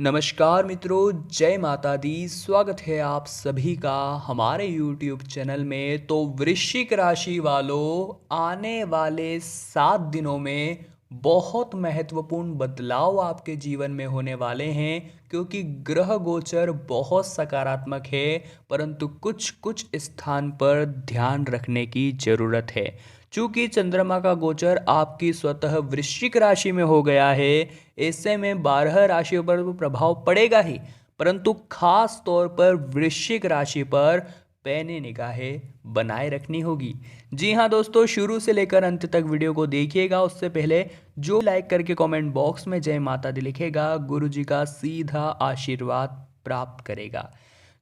नमस्कार मित्रों, जय माता दी। स्वागत है आप सभी का हमारे YouTube चैनल में। तो वृश्चिक राशि वालों, आने वाले 7 दिनों में बहुत महत्वपूर्ण बदलाव आपके जीवन में होने वाले हैं, क्योंकि ग्रह गोचर बहुत सकारात्मक है, परंतु कुछ कुछ स्थान पर ध्यान रखने की ज़रूरत है। चूंकि चंद्रमा का गोचर आपकी स्वतः वृश्चिक राशि में हो गया है, ऐसे में 12 राशियों पर तो प्रभाव पड़ेगा ही, परंतु खास तौर पर वृश्चिक राशि पर पैनी निगाहें बनाए रखनी होगी। जी हाँ दोस्तों, शुरू से लेकर अंत तक वीडियो को देखिएगा। उससे पहले जो लाइक करके कमेंट बॉक्स में जय माता दी लिखेगा, गुरु जी का सीधा आशीर्वाद प्राप्त करेगा।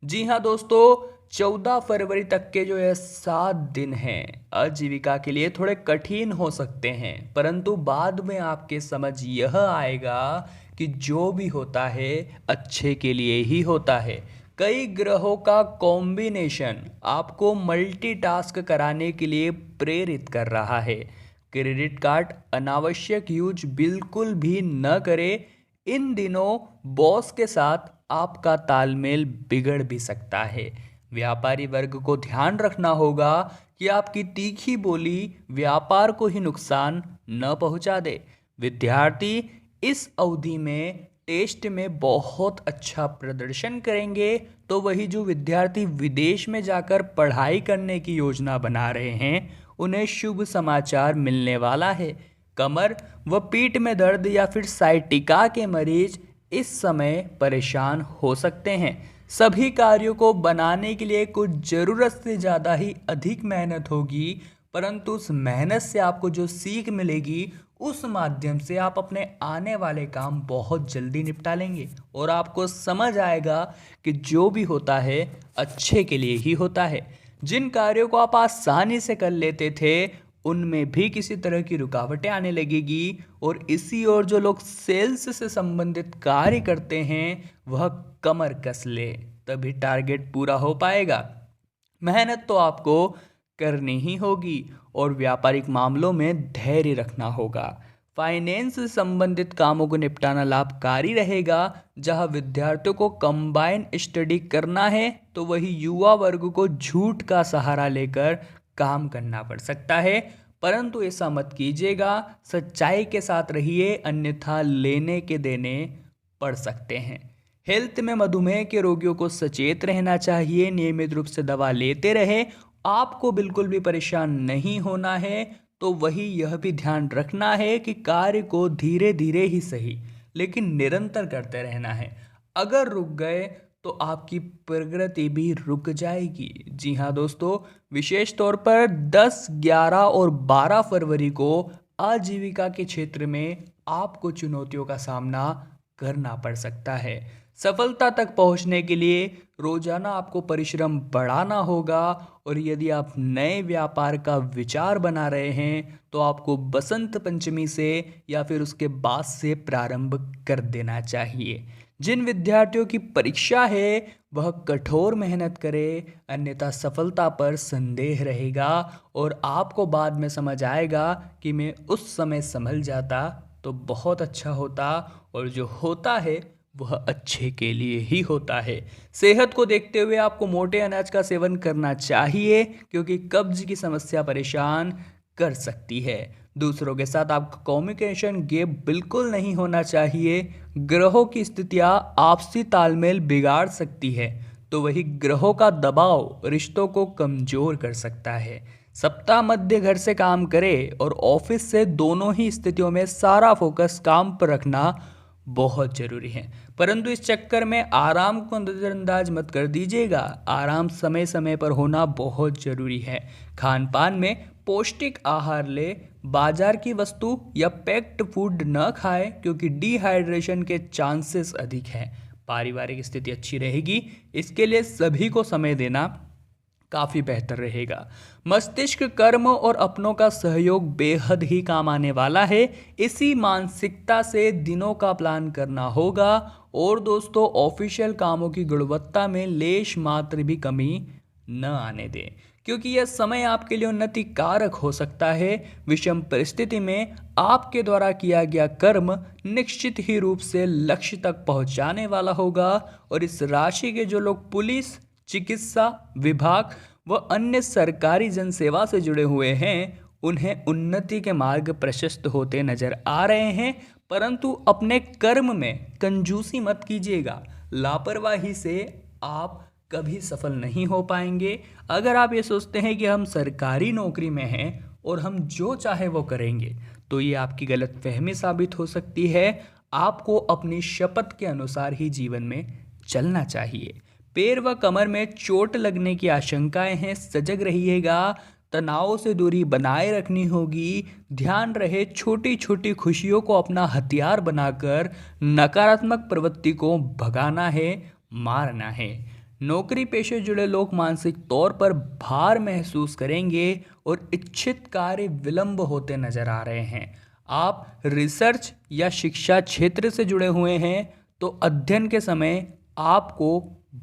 जी हाँ दोस्तों, 14 फरवरी तक के जो ये 7 दिन हैं आजीविका के लिए थोड़े कठिन हो सकते हैं, परंतु बाद में आपके समझ यह आएगा कि जो भी होता है अच्छे के लिए ही होता है। कई ग्रहों का कॉम्बिनेशन आपको मल्टीटास्क कराने के लिए प्रेरित कर रहा है। क्रेडिट कार्ड अनावश्यक यूज बिल्कुल भी न करें। इन दिनों बॉस के साथ आपका तालमेल बिगड़ भी सकता है। व्यापारी वर्ग को ध्यान रखना होगा कि आपकी तीखी बोली व्यापार को ही नुकसान न पहुंचा दे। विद्यार्थी इस अवधि में टेस्ट में बहुत अच्छा प्रदर्शन करेंगे, तो वही जो विद्यार्थी विदेश में जाकर पढ़ाई करने की योजना बना रहे हैं, उन्हें शुभ समाचार मिलने वाला है। कमर व पीठ में दर्द या फिर साइटिका के मरीज इस समय परेशान हो सकते हैं। सभी कार्यों को बनाने के लिए कुछ ज़रूरत से ज़्यादा ही अधिक मेहनत होगी, परंतु उस मेहनत से आपको जो सीख मिलेगी, उस माध्यम से आप अपने आने वाले काम बहुत जल्दी निपटा लेंगे और आपको समझ आएगा कि जो भी होता है अच्छे के लिए ही होता है। जिन कार्यों को आप आसानी से कर लेते थे, उनमें भी किसी तरह की रुकावटें आने लगेगी, और इसी ओर जो लोग सेल्स से संबंधित कार्य करते हैं, वह कमर कस ले, तभी टारगेट पूरा हो पाएगा। मेहनत तो आपको करनी ही होगी और व्यापारिक मामलों में धैर्य रखना होगा। फाइनेंस से संबंधित कामों को निपटाना लाभकारी रहेगा। जहां विद्यार्थियों को कंबाइन स्टडी करना है, तो वही युवा वर्ग को झूठ का सहारा लेकर काम करना पड़ सकता है, परंतु ऐसा मत कीजिएगा। सच्चाई के साथ रहिए, अन्यथा लेने के देने पड़ सकते हैं। हेल्थ में मधुमेह के रोगियों को सचेत रहना चाहिए, नियमित रूप से दवा लेते रहे। आपको बिल्कुल भी परेशान नहीं होना है, तो वही यह भी ध्यान रखना है कि कार्य को धीरे धीरे ही सही, लेकिन निरंतर करते रहना है। अगर रुक गए तो आपकी प्रगति भी रुक जाएगी। जी हाँ दोस्तों, विशेष तौर पर 10, 11 और 12 फरवरी को आजीविका के क्षेत्र में आपको चुनौतियों का सामना करना पड़ सकता है। सफलता तक पहुंचने के लिए रोजाना आपको परिश्रम बढ़ाना होगा, और यदि आप नए व्यापार का विचार बना रहे हैं, तो आपको बसंत पंचमी से या फिर उसके बाद से प्रारंभ कर देना चाहिए। जिन विद्यार्थियों की परीक्षा है, वह कठोर मेहनत करें, अन्यथा सफलता पर संदेह रहेगा, और आपको बाद में समझ आएगा कि मैं उस समय संभल जाता तो बहुत अच्छा होता, और जो होता है वह अच्छे के लिए ही होता है। सेहत को देखते हुए आपको मोटे अनाज का सेवन करना चाहिए, क्योंकि कब्ज की समस्या परेशान कर सकती है। दूसरों के साथ आपका कम्युनिकेशन गैप बिल्कुल नहीं होना चाहिए। ग्रहों की स्थितियां आपसी तालमेल बिगाड़ सकती है, तो वही ग्रहों का दबाव रिश्तों को कमजोर कर सकता है। सप्ताह मध्य घर से काम करें और ऑफिस से, दोनों ही स्थितियों में सारा फोकस काम पर रखना बहुत जरूरी है, परंतु इस चक्कर में आराम को नजरअंदाज मत कर दीजिएगा। आराम समय समय पर होना बहुत जरूरी है। खान पान में पौष्टिक आहार ले, बाजार की वस्तु या पैक्ड फूड न खाएं, क्योंकि डिहाइड्रेशन के चांसेस अधिक हैं। पारिवारिक स्थिति अच्छी रहेगी, इसके लिए सभी को समय देना काफ़ी बेहतर रहेगा। मस्तिष्क, कर्म और अपनों का सहयोग बेहद ही काम आने वाला है। इसी मानसिकता से दिनों का प्लान करना होगा, और दोस्तों ऑफिशियल कामों की गुणवत्ता में लेश मात्र भी कमी न आने दें, क्योंकि यह समय आपके लिए उन्नति कारक हो सकता है। विषम परिस्थिति में आपके द्वारा किया गया कर्म निश्चित ही रूप से लक्ष्य तक पहुंचाने वाला होगा। और इस राशि के जो लोग पुलिस, चिकित्सा विभाग व अन्य सरकारी जनसेवा से जुड़े हुए हैं, उन्हें उन्नति के मार्ग प्रशस्त होते नजर आ रहे हैं। परंतु अपने कर्म में कंजूसी मत कीजिएगा। लापरवाही से आप कभी सफल नहीं हो पाएंगे। अगर आप ये सोचते हैं कि हम सरकारी नौकरी में हैं और हम जो चाहे वो करेंगे, तो ये आपकी गलतफहमी साबित हो सकती है। आपको अपनी शपथ के अनुसार ही जीवन में चलना चाहिए। पैर व कमर में चोट लगने की आशंकाएं हैं, सजग रहिएगा। तनाव से दूरी बनाए रखनी होगी। ध्यान रहे, छोटी छोटी खुशियों को अपना हथियार बनाकर नकारात्मक प्रवृत्ति को भगाना है, मारना है। नौकरी पेशे जुड़े लोग मानसिक तौर पर भार महसूस करेंगे और इच्छित कार्य विलंब होते नजर आ रहे हैं। आप रिसर्च या शिक्षा क्षेत्र से जुड़े हुए हैं तो अध्ययन के समय आपको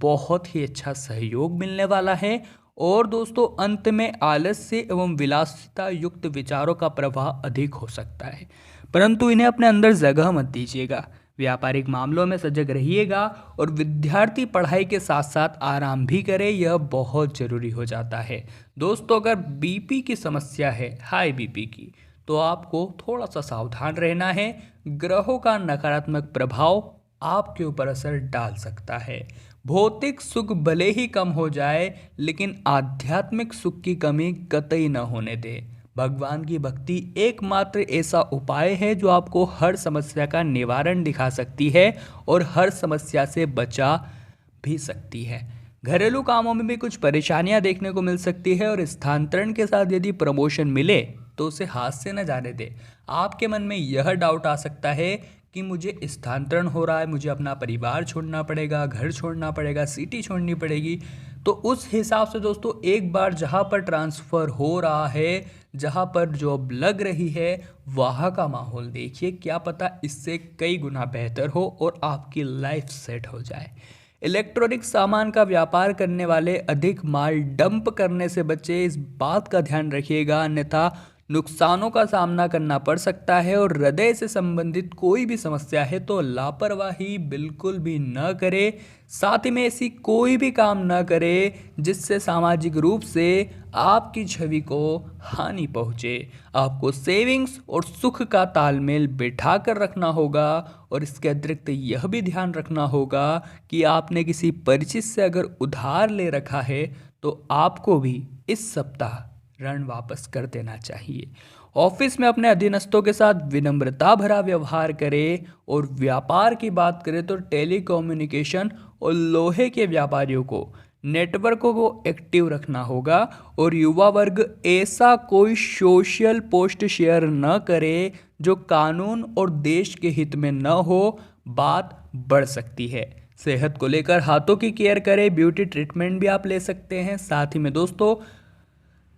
बहुत ही अच्छा सहयोग मिलने वाला है। और दोस्तों, अंत में आलस्य एवं विलासिता युक्त विचारों का प्रवाह अधिक हो सकता है, परंतु इन्हें अपने अंदर जगह मत दीजिएगा। व्यापारिक मामलों में सजग रहिएगा और विद्यार्थी पढ़ाई के साथ साथ आराम भी करे, यह बहुत जरूरी हो जाता है। दोस्तों, अगर बीपी की समस्या है, हाई बीपी की, तो आपको थोड़ा सा सावधान रहना है। ग्रहों का नकारात्मक प्रभाव आपके ऊपर असर डाल सकता है। भौतिक सुख भले ही कम हो जाए, लेकिन आध्यात्मिक सुख की कमी कतई न होने दे। भगवान की भक्ति एकमात्र ऐसा उपाय है जो आपको हर समस्या का निवारण दिखा सकती है और हर समस्या से बचा भी सकती है। घरेलू कामों में भी कुछ परेशानियां देखने को मिल सकती है और स्थानांतरण के साथ यदि प्रमोशन मिले तो उसे हाथ से न जाने दे। आपके मन में यह डाउट आ सकता है कि मुझे स्थानांतरण हो रहा है, मुझे अपना परिवार छोड़ना पड़ेगा, घर छोड़ना पड़ेगा, सिटी छोड़नी पड़ेगी। तो उस हिसाब से दोस्तों, एक बार जहाँ पर ट्रांसफ़र हो रहा है, जहाँ पर जॉब लग रही है, वहाँ का माहौल देखिए। क्या पता इससे कई गुना बेहतर हो और आपकी लाइफ सेट हो जाए। इलेक्ट्रॉनिक सामान का व्यापार करने वाले अधिक माल डंप करने से बचे, इस बात का ध्यान रखिएगा, अन्यथा नुकसानों का सामना करना पड़ सकता है। और हृदय से संबंधित कोई भी समस्या है तो लापरवाही बिल्कुल भी न करे। साथ ही में ऐसी कोई भी काम न करे जिससे सामाजिक रूप से आपकी छवि को हानि पहुंचे। आपको सेविंग्स और सुख का तालमेल बिठा कर रखना होगा। और इसके अतिरिक्त यह भी ध्यान रखना होगा कि आपने किसी परिचित से अगर उधार ले रखा है तो आपको भी इस सप्ताह ऋण वापस कर देना चाहिए। ऑफिस में अपने अधीनस्थों के साथ विनम्रता भरा व्यवहार करें। और व्यापार की बात करें तो टेलीकम्युनिकेशन और लोहे के व्यापारियों को नेटवर्कों को एक्टिव रखना होगा। और युवा वर्ग ऐसा कोई सोशल पोस्ट शेयर न करे जो कानून और देश के हित में न हो, बात बढ़ सकती है। सेहत को लेकर हाथों की केयर करें, ब्यूटी ट्रीटमेंट भी आप ले सकते हैं। साथ ही में दोस्तों,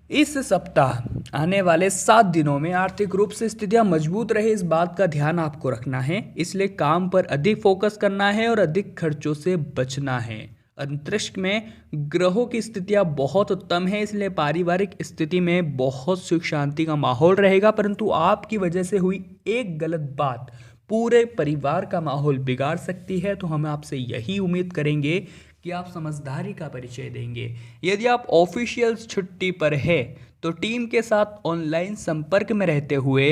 इस सप्ताह आने वाले 7 दिनों में आर्थिक रूप से स्थितियां मजबूत रहे, इस बात का ध्यान आपको रखना है। इसलिए काम पर अधिक फोकस करना है और अधिक खर्चों से बचना है। अंतरिक्ष में ग्रहों की स्थितियां बहुत उत्तम है, इसलिए पारिवारिक स्थिति में बहुत सुख शांति का माहौल रहेगा। परंतु आपकी वजह से हुई एक गलत बात पूरे परिवार का माहौल बिगाड़ सकती है। तो हम आपसे यही उम्मीद करेंगे कि आप समझदारी का परिचय देंगे। यदि आप ऑफिशियल छुट्टी पर है तो टीम के साथ ऑनलाइन संपर्क में रहते हुए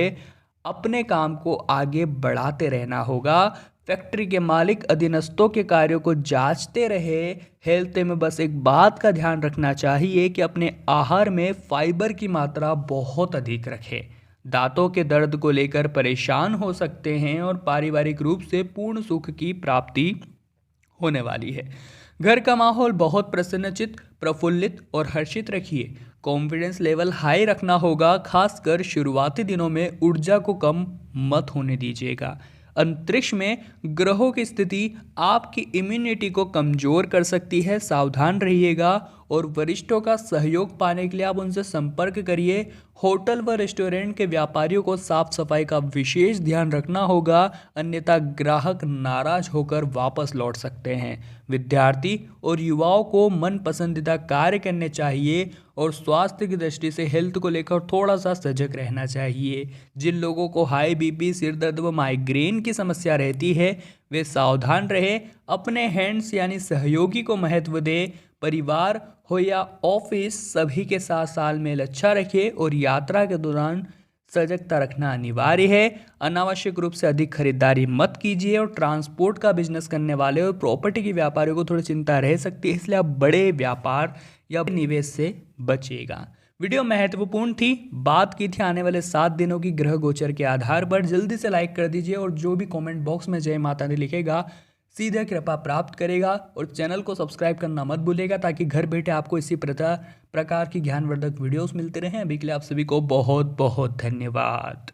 अपने काम को आगे बढ़ाते रहना होगा। फैक्ट्री के मालिक अधीनस्थों के कार्यों को जांचते रहे। हेल्थ में बस एक बात का ध्यान रखना चाहिए कि अपने आहार में फाइबर की मात्रा बहुत अधिक रखें। दांतों के दर्द को लेकर परेशान हो सकते हैं और पारिवारिक रूप से पूर्ण सुख की प्राप्ति होने वाली है। घर का माहौल बहुत प्रसन्नचित, प्रफुल्लित और हर्षित रखिए। कॉन्फिडेंस लेवल हाई रखना होगा, खासकर शुरुआती दिनों में ऊर्जा को कम मत होने दीजिएगा। अंतरिक्ष में ग्रहों की स्थिति आपकी इम्यूनिटी को कमजोर कर सकती है, सावधान रहिएगा। और वरिष्ठों का सहयोग पाने के लिए आप उनसे संपर्क करिए। होटल व रेस्टोरेंट के व्यापारियों को साफ सफाई का विशेष ध्यान रखना होगा, अन्यथा ग्राहक नाराज होकर वापस लौट सकते हैं। विद्यार्थी और युवाओं को मन पसंदीदा कार्य करने चाहिए और स्वास्थ्य की दृष्टि से हेल्थ को लेकर थोड़ा सा सजग रहना चाहिए। जिन लोगों को हाई बीपी, सिर दर्द व माइग्रेन की समस्या रहती है वे सावधान रहे, अपने हैंड्स यानी सहयोगी को महत्व दे। परिवार हो या ऑफिस, सभी के साथ तालमेल अच्छा रखें और यात्रा के दौरान सजगता रखना अनिवार्य है। अनावश्यक रूप से अधिक खरीदारी मत कीजिए और ट्रांसपोर्ट का बिजनेस करने वाले और प्रॉपर्टी के व्यापारियों को थोड़ी चिंता रह सकती है, इसलिए आप बड़े व्यापार या निवेश से बचिएगा। वीडियो महत्वपूर्ण थी, बात की थी आने वाले 7 दिनों की ग्रह गोचर के आधार पर। जल्दी से लाइक कर दीजिए और जो भी कमेंट बॉक्स में जय माता दी लिखेगा सीधे कृपा प्राप्त करेगा। और चैनल को सब्सक्राइब करना मत भूलेगा ताकि घर बैठे आपको इसी प्रकार की ज्ञानवर्धक वीडियोस मिलते रहें। अभी के लिए आप सभी को बहुत बहुत धन्यवाद।